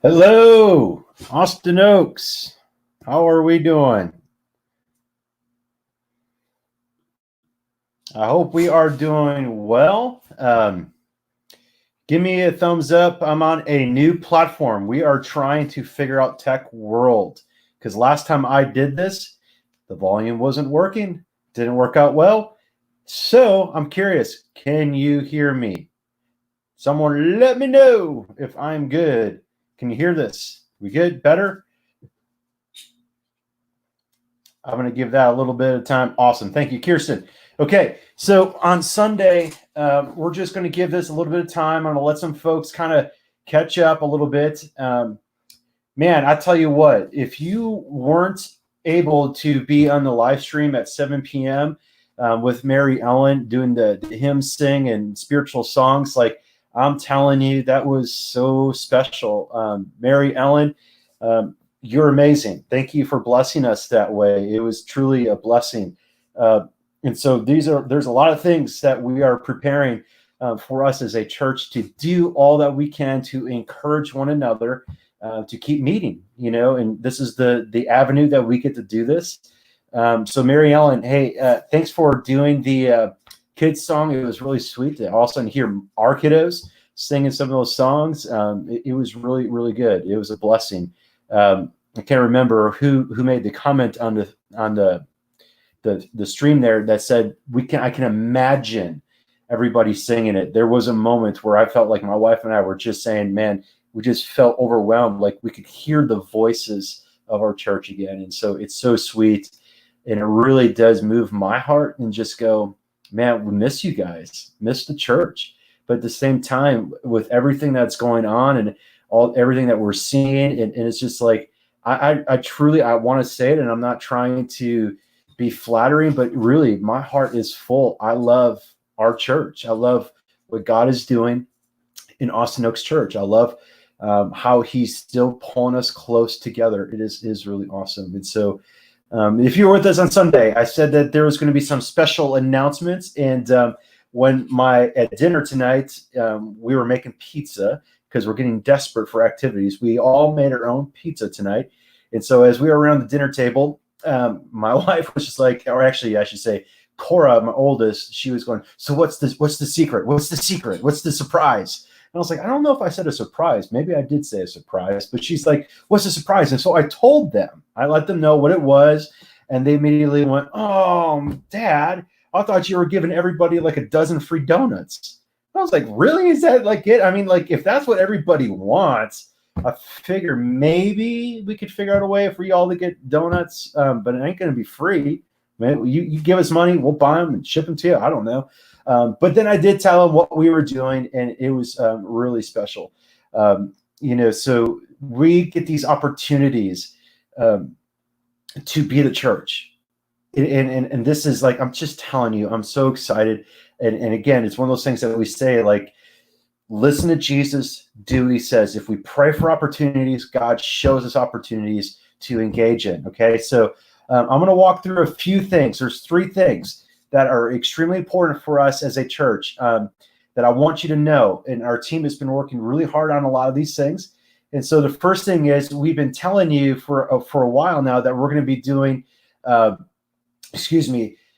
Hello, Austin Oaks. How are we doing? I hope we are doing well. Give me a thumbs up. I'm on a new platform. We are trying to figure out Tech World because last time I did this, the volume wasn't working, didn't work out well. So I'm curious, can you hear me? Someone let me know if I'm good. Can you hear this? We good? Better? I'm going to give that a little bit of time. Awesome. Thank you, Kirsten. Okay, so on Sunday, we're just going to give this a little bit of time. I'm going to let some folks kind of catch up a little bit. Man, I tell you what, if you weren't able to be on the live stream at 7 p.m. With Mary Ellen doing the hymn sing and spiritual songs, like I'm telling you, that was so special. Mary Ellen, you're amazing. Thank you for blessing us that way. It was truly a blessing. And so there's a lot of things that we are preparing for us as a church to do all that we can to encourage one another to keep meeting, and this is the avenue that we get to do this. So Mary Ellen, hey, thanks for doing the kids song. It was really sweet to all of a sudden hear our kiddos singing some of those songs. It was really, really good. It was a blessing. I can't remember who made the comment on the stream there that said I can imagine everybody singing it. There was a moment where I felt like my wife and I were just saying, man, we just felt overwhelmed, like we could hear the voices of our church again. And so it's so sweet, and it really does move my heart and just go, man, we miss you guys, miss the church. But at the same time, with everything that's going on and everything that we're seeing, and it's just like, I truly want to say it, and I'm not trying to be flattering, but really my heart is full. I love our church. I love what God is doing in Austin Oaks Church. I love how he's still pulling us close together. It is really awesome. And so if you were with us on Sunday, I said that there was going to be some special announcements. And at dinner tonight, we were making pizza because we're getting desperate for activities. We all made our own pizza tonight. And so as we were around the dinner table, my wife was just like, or actually I should say, Cora, my oldest, she was going, so what's the secret? What's the secret? What's the surprise? And I was like, I don't know if I said a surprise. Maybe I did say a surprise, but she's like, what's the surprise? And so I told them, I let them know what it was. And they immediately went, oh, Dad, I thought you were giving everybody like a dozen free donuts. I was like, really? Is that like it? I mean, like, if that's what everybody wants, I figure maybe we could figure out a way for y'all to get donuts, but it ain't going to be free. Man, you give us money, we'll buy them and ship them to you. I don't know. But then I did tell them what we were doing, and it was really special. So we get these opportunities to be the church. And this is like, I'm just telling you, I'm so excited. And again, it's one of those things that we say, like, listen to Jesus, do what he says. If we pray for opportunities, God shows us opportunities to engage in. Okay, so I'm going to walk through a few things. There's 3 things that are extremely important for us as a church that I want you to know. And our team has been working really hard on a lot of these things. And so the first thing is, we've been telling you for a while now that we're going to be doing,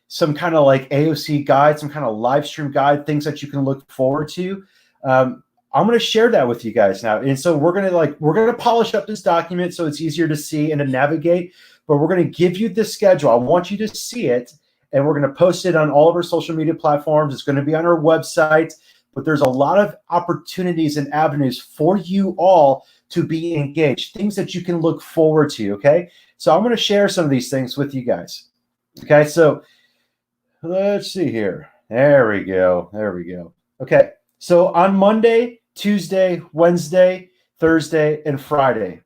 some kind of like AOC guide, some kind of live stream guide, things that you can look forward to. I'm going to share that with you guys now. And so we're going to polish up this document so it's easier to see and to navigate, but we're going to give you the schedule. I want you to see it, and we're going to post it on all of our social media platforms. It's going to be on our website, but there's a lot of opportunities and avenues for you all to be engaged, things that you can look forward to. Okay. So I'm going to share some of these things with you guys. Okay. So let's see here. There we go. Okay. So on Monday, Tuesday, Wednesday, Thursday, and Friday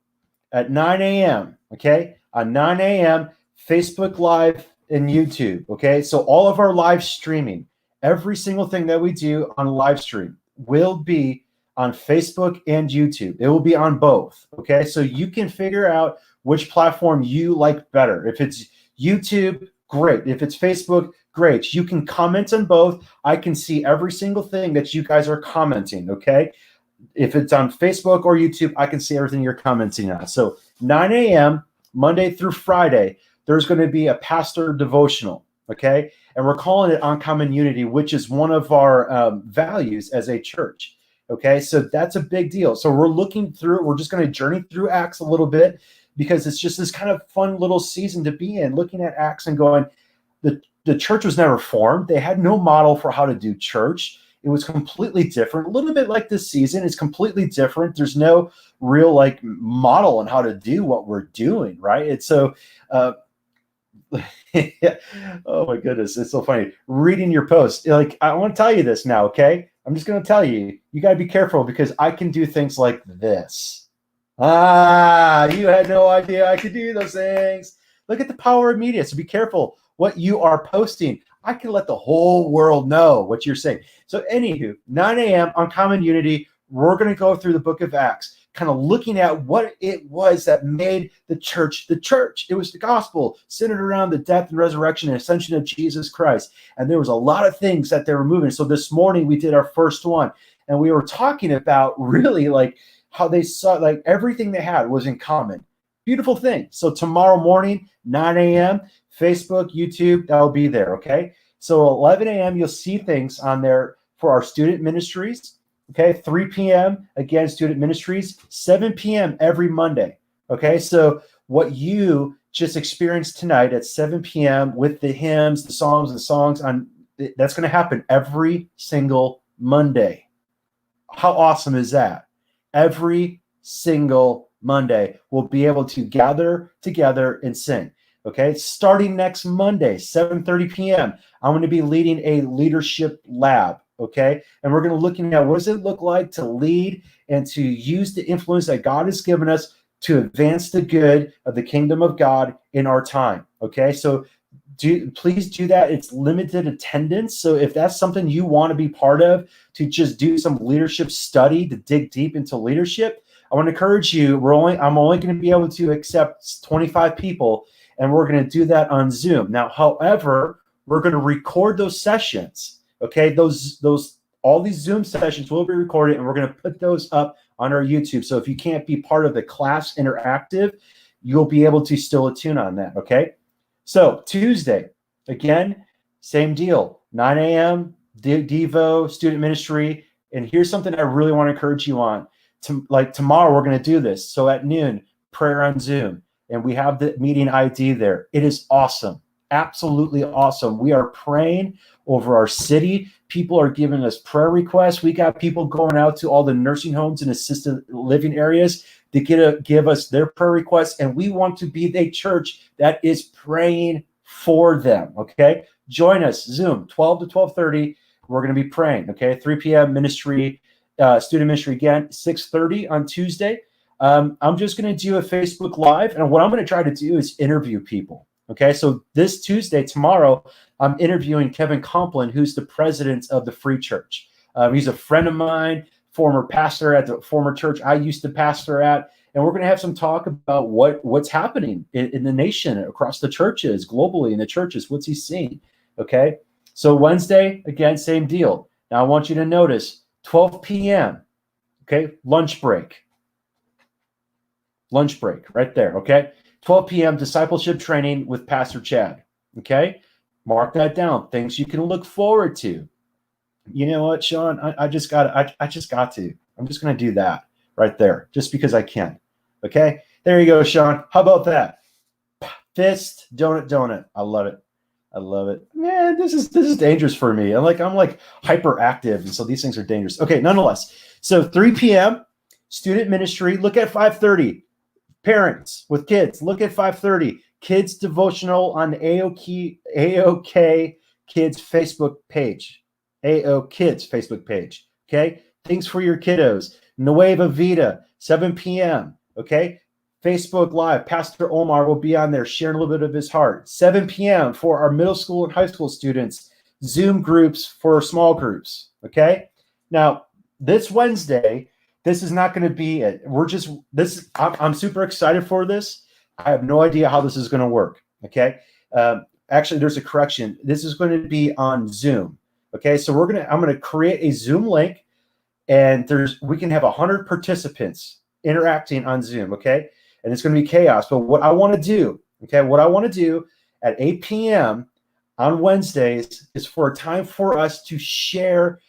at 9 a.m., okay? On 9 a.m., Facebook Live and YouTube, okay? So all of our live streaming, every single thing that we do on live stream will be on Facebook and YouTube. It will be on both, okay? So you can figure out which platform you like better. If it's YouTube, great. If it's Facebook, great. You can comment on both. I can see every single thing that you guys are commenting, okay? if it's on Facebook or YouTube, I can see everything you're commenting on. So 9 a.m. Monday through Friday, there's going to be a pastor devotional, okay? And we're calling it Uncommon Unity, which is one of our values as a church, okay? So that's a big deal. So we're looking through, we're just going to journey through Acts a little bit because it's just this kind of fun little season to be in, looking at Acts and going, the church was never formed. They had no model for how to do church. It was completely different, a little bit like this season. It's completely different. There's no real like model on how to do what we're doing, right? It's so, oh my goodness, it's so funny. Reading your post, like I want to tell you this now, okay? I'm just going to tell you, you got to be careful because I can do things like this. You had no idea I could do those things. Look at the power of media. So be careful what you are posting. I can let the whole world know what you're saying. So anywho, 9 a.m. Uncommon Unity, we're going to go through the book of Acts, kind of looking at what it was that made the church the church. It was the gospel centered around the death and resurrection and ascension of Jesus Christ. And there was a lot of things that they were moving. So this morning we did our first one, and we were talking about really like how they saw like everything they had was in common. Beautiful thing. So tomorrow morning, 9 a.m., Facebook, YouTube, that'll be there, okay? So 11 a.m., you'll see things on there for our student ministries, okay? 3 p.m., again, student ministries, 7 p.m. every Monday, okay? So what you just experienced tonight at 7 p.m. with the hymns, the psalms, and songs, that's going to happen every single Monday. How awesome is that? Every single Monday, we'll be able to gather together and sing. Okay, starting next Monday, 7:30 p.m., I'm going to be leading a leadership lab, okay? And we're going to look at what does it look like to lead and to use the influence that God has given us to advance the good of the kingdom of God in our time, okay? So please do that. It's limited attendance. So if that's something you want to be part of, to just do some leadership study, to dig deep into leadership, I want to encourage you, I'm only going to be able to accept 25 people, and we're going to do that on Zoom. Now, however, we're going to record those sessions, okay? All these Zoom sessions will be recorded, and we're going to put those up on our YouTube. So if you can't be part of the class interactive, you'll be able to still attune on that, okay? So Tuesday, again, same deal, 9 a.m., Devo, student ministry, and here's something I really want to encourage you on. Like tomorrow, we're going to do this. So at noon, prayer on Zoom. And we have the meeting ID there. It is awesome. Absolutely awesome. We are praying over our city. People are giving us prayer requests. We got people going out to all the nursing homes and assisted living areas to give us their prayer requests. And we want to be a church that is praying for them, okay? Join us, Zoom, 12 to 12:30. We're going to be praying, okay? 3 p.m. ministry, student ministry again, 6:30 on Tuesday. I'm just going to do a Facebook Live, and what I'm going to try to do is interview people. Okay, so this Tuesday, tomorrow, I'm interviewing Kevin Complin, who's the president of the Free Church. He's a friend of mine, former pastor at the former church I used to pastor at, and we're going to have some talk about what's happening in the nation, across the churches, globally in the churches. What's he seeing? Okay, so Wednesday, again, same deal. Now, I want you to notice 12 p.m., okay, lunch break. Lunch break right there, okay? 12 p.m. discipleship training with Pastor Chad, okay? Mark that down. Things you can look forward to. You know what, Sean? I just got to. I'm just going to do that right there just because I can, okay? There you go, Sean. How about that? Fist, donut. I love it. I love it. Man, this is dangerous for me. I'm like hyperactive, and so these things are dangerous. Okay, nonetheless. So 3 p.m. student ministry. Look at 5:30. Parents with kids, look at 5:30. Kids devotional on the AOK Kids Facebook page. AO Kids Facebook page. Okay. Things for your kiddos. Nueva Vita, 7 p.m. Okay. Facebook Live. Pastor Omar will be on there sharing a little bit of his heart. 7 p.m. for our middle school and high school students. Zoom groups for small groups. Okay. Now, this Wednesday, this is not going to be it. I'm super excited for this. I have no idea how this is going to work. Okay. Actually, there's a correction. This is going to be on Zoom. Okay. So I'm going to create a Zoom link. and we can have 100 participants interacting on Zoom, okay? And it's going to be chaos. But what I want to do, okay, what I want to do at 8 p.m. on Wednesdays is for a time for us to share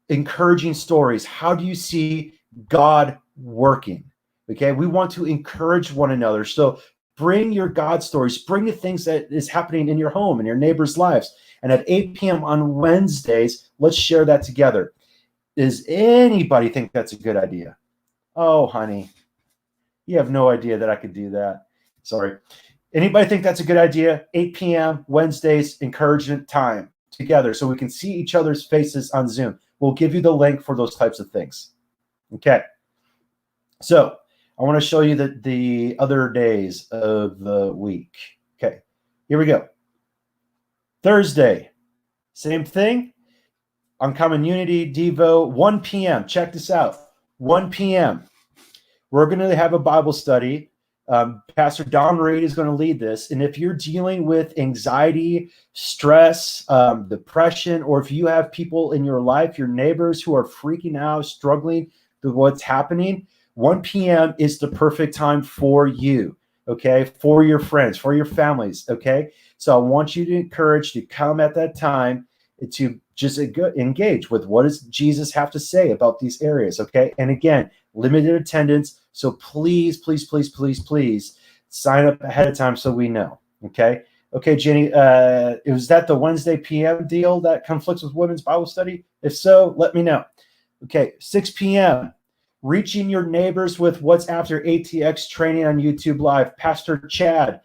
encouraging stories. How do you see God working? Okay, we want to encourage one another. So bring your God stories, bring the things that is happening in your home and your neighbors' lives. And at 8 p.m. on Wednesdays, let's share that together. Does anybody think that's a good idea? Oh, honey, you have no idea that I could do that. Sorry. Anybody think that's a good idea? 8 p.m. Wednesdays, encouragement time together so we can see each other's faces on Zoom. We'll give you the link for those types of things. Okay. So I want to show you the other days of the week. Okay. Here we go. Thursday, same thing. Uncommon Unity, Devo, 1 p.m. Check this out. 1 p.m. We're going to have a Bible study. Pastor Don Reed is going to lead this. And if you're dealing with anxiety, stress, depression, or if you have people in your life, your neighbors who are freaking out, struggling with what's happening, 1 p.m. is the perfect time for you, okay? For your friends, for your families, okay? So I want you to encourage to come at that time to just engage with what does Jesus have to say about these areas, okay? And again, limited attendance. So please, please, please, please, please sign up ahead of time so we know, okay? Okay, Jenny, was that the Wednesday p.m. deal that conflicts with women's Bible study? If so, let me know. Okay, 6 p.m., reaching your neighbors with what's after ATX training on YouTube Live. Pastor Chad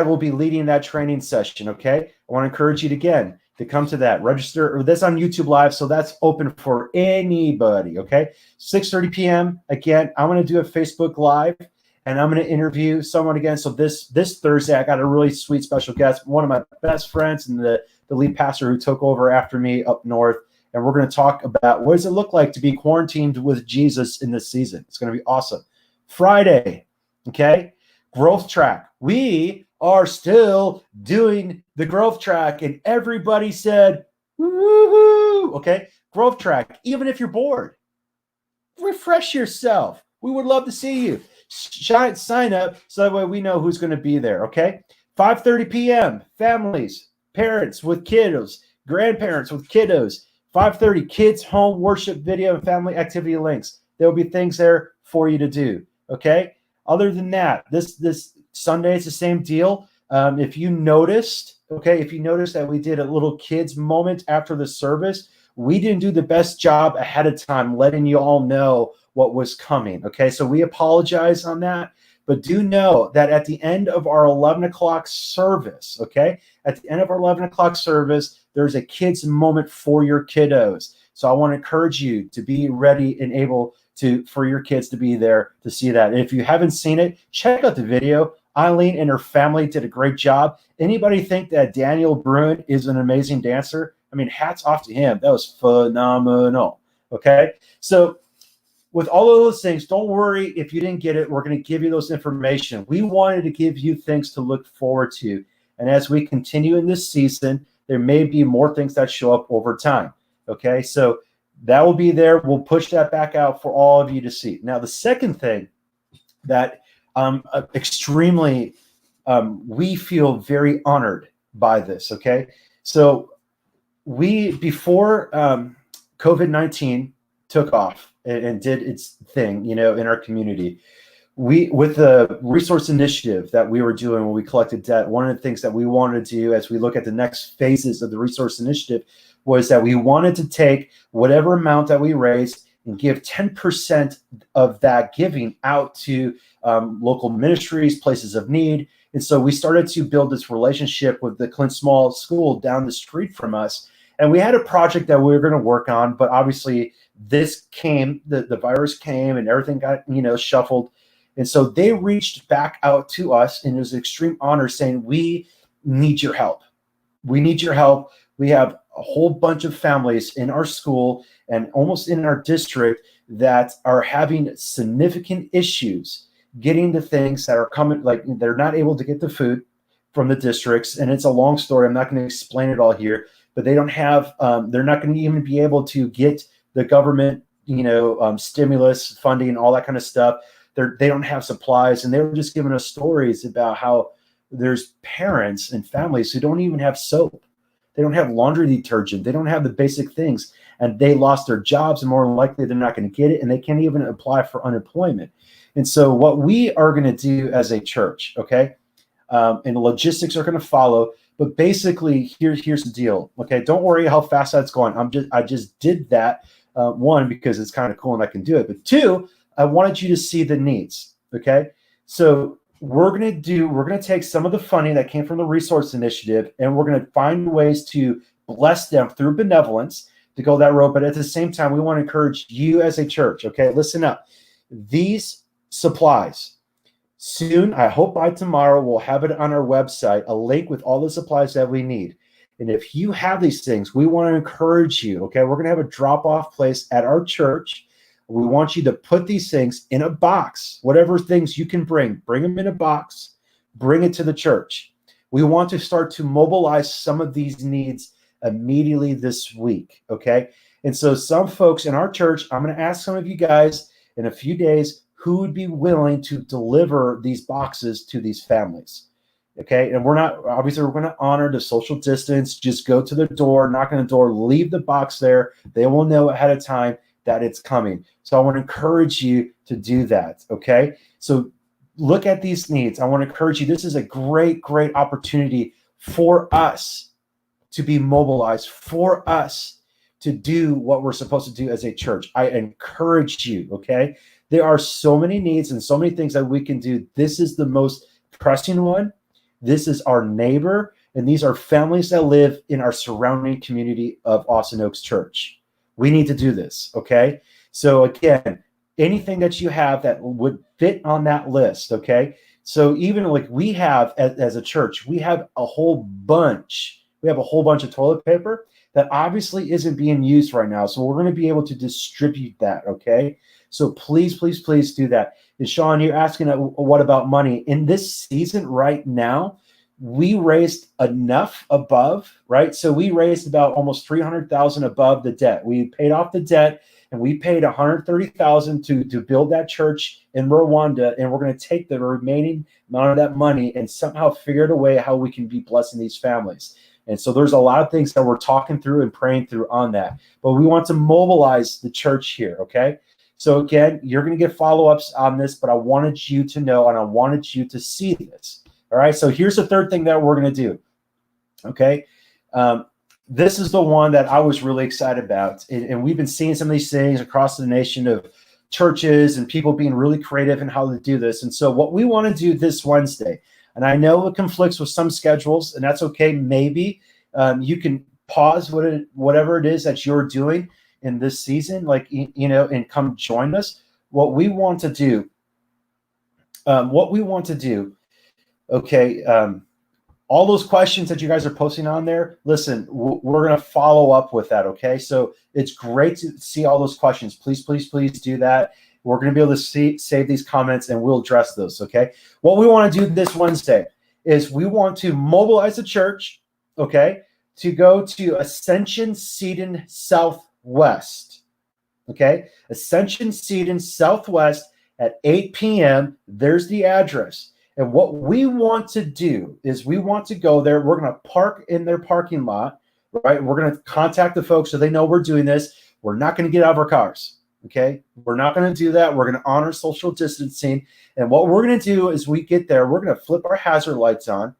will be leading that training session, okay? I want to encourage you to come to that. Register, or that's on YouTube Live, so that's open for anybody, okay? 6:30 p.m., again, I'm going to do a Facebook Live, and I'm going to interview someone again. So this Thursday, I got a really sweet special guest, one of my best friends and the lead pastor who took over after me up north, and we're going to talk about what does it look like to be quarantined with Jesus in this season. It's going to be awesome. Friday, okay? Growth track. We are still doing the growth track, and everybody said, woohoo, okay? Growth track, even if you're bored, refresh yourself. We would love to see you. Sign up so that way we know who's going to be there, okay? 5:30 p.m., families, parents with kiddos, grandparents with kiddos, 5:30, kids home worship video and family activity links. There will be things there for you to do, okay? Other than that, this Sunday is the same deal. If you noticed that we did a little kids moment after the service, we didn't do the best job ahead of time letting you all know what was coming, okay? So we apologize on that, but do know that at the end of our 11 o'clock service, okay? At the end of our 11 o'clock service, there's a kids moment for your kiddos. So I want to encourage you to be ready and able for your kids to be there to see that. And if you haven't seen it, check out the video. Eileen and her family did a great job. Anybody think that Daniel Bruin is an amazing dancer? I mean, hats off to him. That was phenomenal, okay? So with all of those things, don't worry if you didn't get it. We're going to give you those information. We wanted to give you things to look forward to. And as we continue in this season, there may be more things that show up over time, okay? So that will be there. We'll push that back out for all of you to see. Now, the second thing that we feel very honored by this, okay? So before COVID-19 took off and did its thing, in our community, with the resource initiative that we were doing when we collected debt, one of the things that we wanted to do as we look at the next phases of the resource initiative was that we wanted to take whatever amount that we raised and give 10% of that giving out to local ministries, places of need. And so we started to build this relationship with the Clint Small School down the street from us. And we had a project that we were going to work on, but obviously this came, the virus came and everything got, shuffled. And so they reached back out to us, and it was an extreme honor saying, we need your help. We need your help. We have a whole bunch of families in our school and almost in our district that are having significant issues getting the things that are coming, like they're not able to get the food from the districts. And it's a long story. I'm not going to explain it all here, but they don't have, they're not going to even be able to get the government, stimulus funding, all that kind of stuff. They don't have supplies. And they were just giving us stories about how there's parents and families who don't even have soap. They don't have laundry detergent. They don't have the basic things. And they lost their jobs, and more than likely they're not going to get it. And they can't even apply for unemployment. And so what we are going to do as a church, okay, and the logistics are going to follow. But basically, here's the deal. Okay, don't worry how fast that's going. I just did that, one, because it's kind of cool and I can do it. But two, I wanted you to see the needs. Okay, so we're going to take some of the funding that came from the resource initiative, and we're going to find ways to bless them through benevolence to go that road. But at the same time, we want to encourage you as a church. Okay, listen up. These supplies, soon, I hope by tomorrow, we'll have it on our website, a link with all the supplies that we need. And if you have these things, we want to encourage you, okay? We're going to have a drop-off place at our church. We want you to put these things in a box, whatever things you can bring them in a box, bring it to the church. We want to start to mobilize some of these needs immediately this week, okay? And so some folks in our church, I'm going to ask some of you guys in a few days, who would be willing to deliver these boxes to these families? Okay, and we're going to honor the social distance. Just go to the door, knock on the door, leave the box there. They will know ahead of time that it's coming. So I want to encourage you to do that, okay? So look at these needs. I want to encourage you. This is a great, great opportunity for us to be mobilized, for us to do what we're supposed to do as a church. I encourage you, okay? There are so many needs and so many things that we can do. This is the most pressing one. This is our neighbor, and these are families that live in our surrounding community of Austin Oaks Church. We need to do this, okay? So again, anything that you have that would fit on that list, okay? So even like we have as a church, we have a whole bunch of toilet paper that obviously isn't being used right now. So we're going to be able to distribute that, okay? So please, please, please do that. And Sean, you're asking what about money? In this season right now, we raised enough above, right? So we raised about almost $300,000 above the debt. We paid off the debt, and we paid $130,000 to build that church in Rwanda. And we're going to take the remaining amount of that money and somehow figure out a way how we can be blessing these families. And so there's a lot of things that we're talking through and praying through on that. But we want to mobilize the church here, okay? So again, you're going to get follow-ups on this, but I wanted you to know and I wanted you to see this. All right, so here's the third thing that we're going to do, okay? This is the one that I was really excited about, and we've been seeing some of these things across the nation of churches and people being really creative in how to do this. And so what we want to do this Wednesday, and I know it conflicts with some schedules, and that's okay. Maybe you can pause whatever it is that you're doing in this season, and come join us. What we want to do, okay, all those questions that you guys are posting on there, listen, we're going to follow up with that, okay? So it's great to see all those questions. Please, please, please do that. We're going to be able to save these comments, and we'll address those, okay? What we want to do this Wednesday is we want to mobilize the church, okay, to go to Ascension Seton Southwest, okay? Ascension Seton Southwest at 8 p.m. There's the address. And what we want to do is we want to go there. We're going to park in their parking lot, right? We're going to contact the folks so they know we're doing this. We're not going to get out of our cars, okay? We're not going to do that. We're going to honor social distancing. And what we're going to do is we get there, we're going to flip our hazard lights on,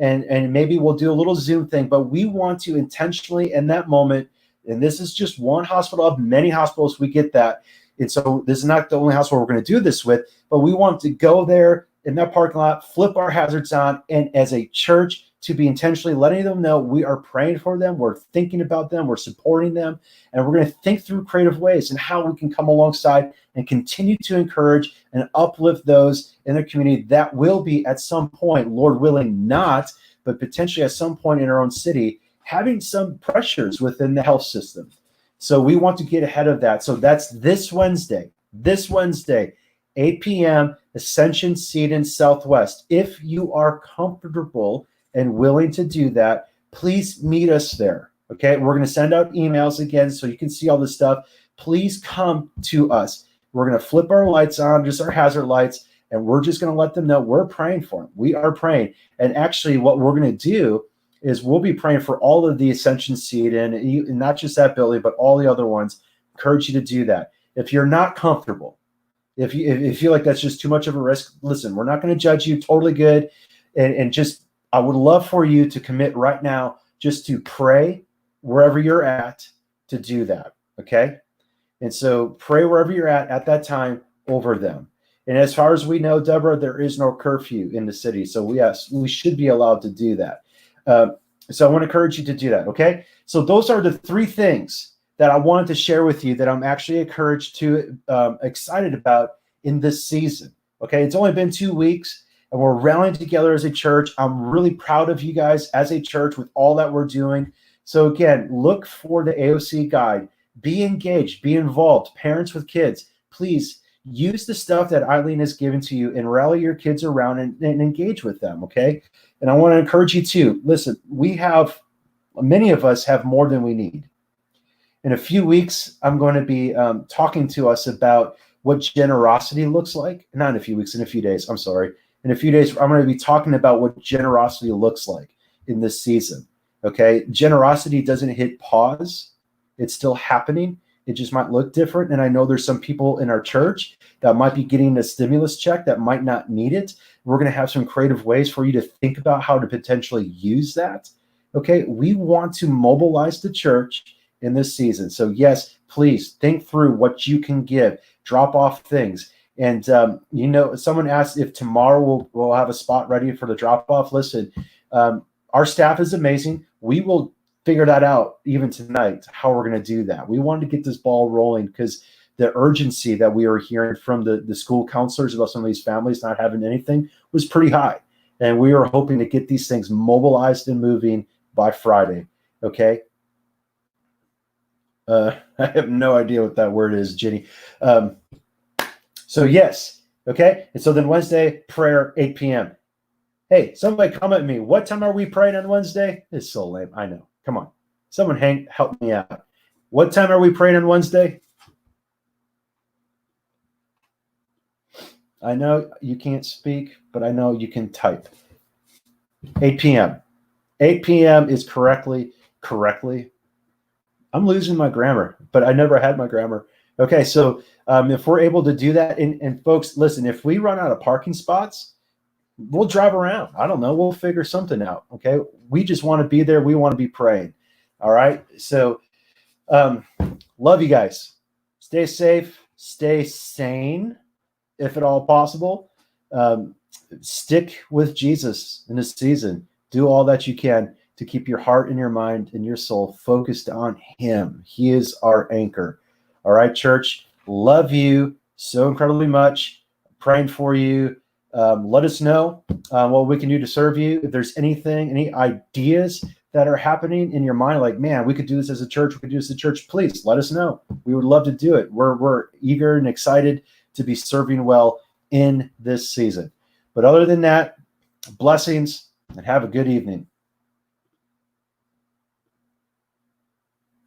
and maybe we'll do a little Zoom thing, but we want to intentionally in that moment, and this is just one hospital of many hospitals, we get that. And so this is not the only hospital we're going to do this with, but we want to go there in that parking lot, flip our hazards on, and as a church to be intentionally letting them know we are praying for them, we're thinking about them, we're supporting them, and we're going to think through creative ways and how we can come alongside and continue to encourage and uplift those in their community that will be at some point, Lord willing not, but potentially at some point in our own city, having some pressures within the health system. So we want to get ahead of that. So that's this Wednesday, 8 p.m., Ascension Seton Southwest. If you are comfortable and willing to do that, please meet us there. Okay, we're going to send out emails again so you can see all this stuff. Please come to us. We're going to flip our lights on, just our hazard lights, and we're just going to let them know we're praying for them. We are praying. And actually, what we're going to do is we'll be praying for all of the Ascension Seed, and not just that building, but all the other ones. Encourage you to do that. If you're not comfortable, if you feel like that's just too much of a risk, listen, we're not going to judge you. Totally good. And just, I would love for you to commit right now just to pray wherever you're at to do that. Okay. And so pray wherever you're at that time over them. And as far as we know, Deborah, there is no curfew in the city. So yes, we should be allowed to do that. So I want to encourage you to do that. Okay. So those are the 3 things that I wanted to share with you that I'm actually excited about in this season. Okay. It's only been 2 weeks and we're rallying together as a church. I'm really proud of you guys as a church with all that we're doing. So again, look for the AOC guide. Be engaged, be involved. Parents with kids, please use the stuff that Eileen has given to you and rally your kids around and engage with them, okay? And I want to encourage you to, listen, many of us have more than we need. In a few weeks, I'm going to be talking to us about what generosity looks like. Not in a few weeks, in a few days, I'm sorry. In a few days, I'm going to be talking about what generosity looks like in this season, okay? Generosity doesn't hit pause. It's still happening. It just might look different. And I know there's some people in our church that might be getting a stimulus check that might not need it. We're going to have some creative ways for you to think about how to potentially use that. Okay. We want to mobilize the church in this season. So yes, please think through what you can give, drop off things. And, someone asked if tomorrow we'll have a spot ready for the drop off. Listen, our staff is amazing. We will figure that out even tonight, how we're going to do that. We wanted to get this ball rolling because the urgency that we were hearing from the school counselors about some of these families not having anything was pretty high. And we were hoping to get these things mobilized and moving by Friday. Okay. I have no idea what that word is, Jenny. So yes. Okay. And so then Wednesday, prayer, 8 p.m. Hey, somebody comment me. What time are we praying on Wednesday? It's so lame. I know. Come on. Someone help me out. What time are we praying on Wednesday? I know you can't speak, but I know you can type. 8 p.m. 8 p.m. is correctly. I'm losing my grammar, but I never had my grammar. Okay, so if we're able to do that, and folks, listen, if we run out of parking spots, we'll drive around. I don't know. We'll figure something out. Okay. We just want to be there. We want to be praying. All right. So, love you guys. Stay safe. Stay sane, if at all possible. Stick with Jesus in this season. Do all that you can to keep your heart and your mind and your soul focused on Him. He is our anchor. All right, church. Love you so incredibly much. Praying for you. Let us know what we can do to serve you. If there's any ideas that are happening in your mind, like, man, we could do this as a church, we could do this as a church, please let us know. We would love to do it. We're eager and excited to be serving well in this season. But other than that, blessings and have a good evening.